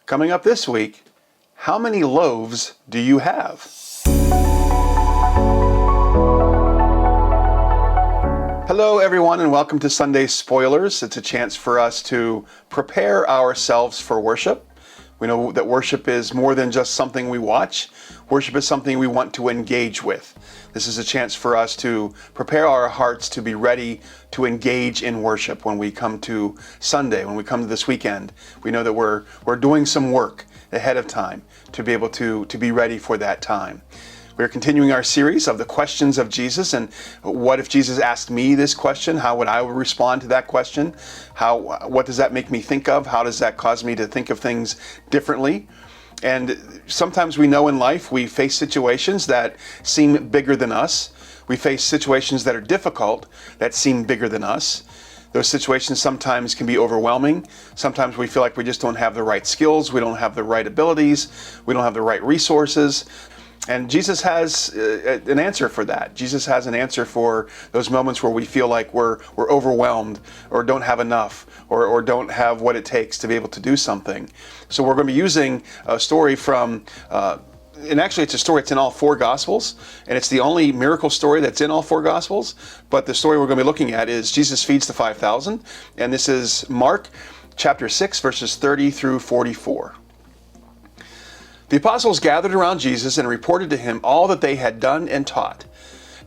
Coming up this week, how many loaves do you have? Hello everyone and welcome to Sunday Spoilers. It's a chance for us to prepare ourselves for worship. We know that worship is more than just something we watch. Worship is something we want to engage with. This is a chance for us to prepare our hearts to be ready to engage in worship when we come to Sunday, when we come to this weekend. We know that we're doing some work ahead of time to be able to be ready for that time. We're continuing our series of the questions of Jesus, and what if Jesus asked me this question? How would I respond to that question? What does that make me think of? How does that cause me to think of things differently? And sometimes we know in life we face situations that seem bigger than us. We face situations that are difficult that seem bigger than us. Those situations sometimes can be overwhelming. Sometimes we feel like we just don't have the right skills, we don't have the right abilities, we don't have the right resources. And Jesus has an answer for that. Jesus has an answer for those moments where we feel like we're overwhelmed or don't have enough or don't have what it takes to be able to do something. So we're going to be using a story from, and actually it's a story that's in all four Gospels, and it's the only miracle story that's in all four Gospels. But the story we're going to be looking at is Jesus feeds the 5,000, and this is Mark chapter 6, verses 30 through 44. The apostles gathered around Jesus and reported to him all that they had done and taught.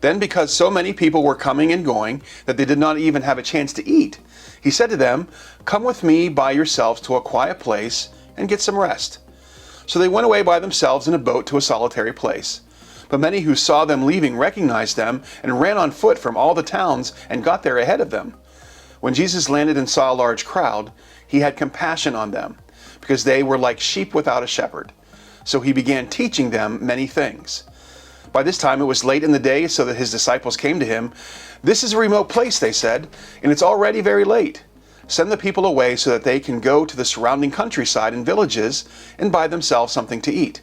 Then, because so many people were coming and going that they did not even have a chance to eat, he said to them, "Come with me by yourselves to a quiet place and get some rest." So they went away by themselves in a boat to a solitary place. But many who saw them leaving recognized them and ran on foot from all the towns and got there ahead of them. When Jesus landed and saw a large crowd, he had compassion on them, because they were like sheep without a shepherd. So he began teaching them many things. By this time it was late in the day, so that his disciples came to him. "This is a remote place," they said, "and it's already very late. Send the people away so that they can go to the surrounding countryside and villages and buy themselves something to eat."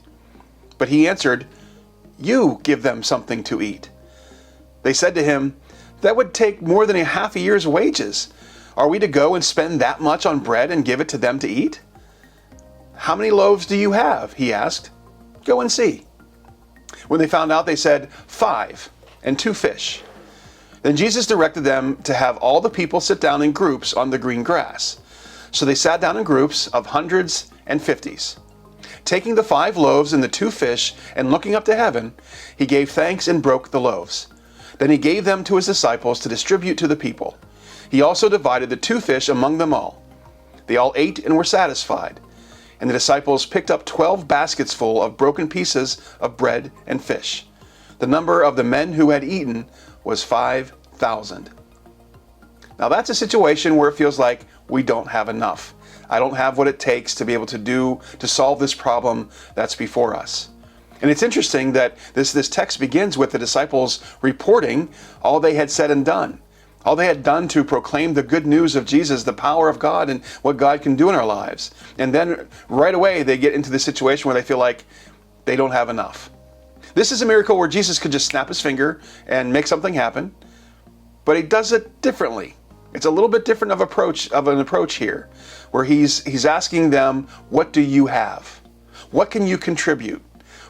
But he answered, "You give them something to eat." They said to him, "That would take more than half a year's wages. Are we to go and spend that much on bread and give it to them to eat?" "How many loaves do you have?" he asked. "Go and see." When they found out, they said, 5, and 2 fish. Then Jesus directed them to have all the people sit down in groups on the green grass. So they sat down in groups of hundreds and fifties. Taking the 5 loaves and the 2 fish, and looking up to heaven, he gave thanks and broke the loaves. Then he gave them to his disciples to distribute to the people. He also divided the 2 fish among them all. They all ate and were satisfied. And the disciples picked up 12 baskets full of broken pieces of bread and fish. The number of the men who had eaten was 5,000. Now that's a situation where it feels like we don't have enough. I don't have what it takes to be able to solve this problem that's before us. And it's interesting that this text begins with the disciples reporting all they had said and done. All they had done to proclaim the good news of Jesus, the power of God, and what God can do in our lives. And then right away they get into the situation where they feel like they don't have enough. This is a miracle where Jesus could just snap his finger and make something happen, but he does it differently. It's a little bit different of an approach here, where he's asking them, what do you have? What can you contribute?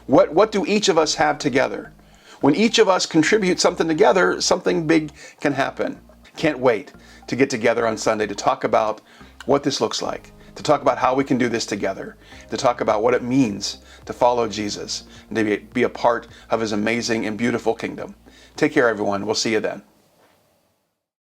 What do each of us have together? When each of us contribute something together, something big can happen. Can't wait to get together on Sunday to talk about what this looks like, to talk about how we can do this together, to talk about what it means to follow Jesus and to be a part of his amazing and beautiful kingdom. Take care, everyone. We'll see you then.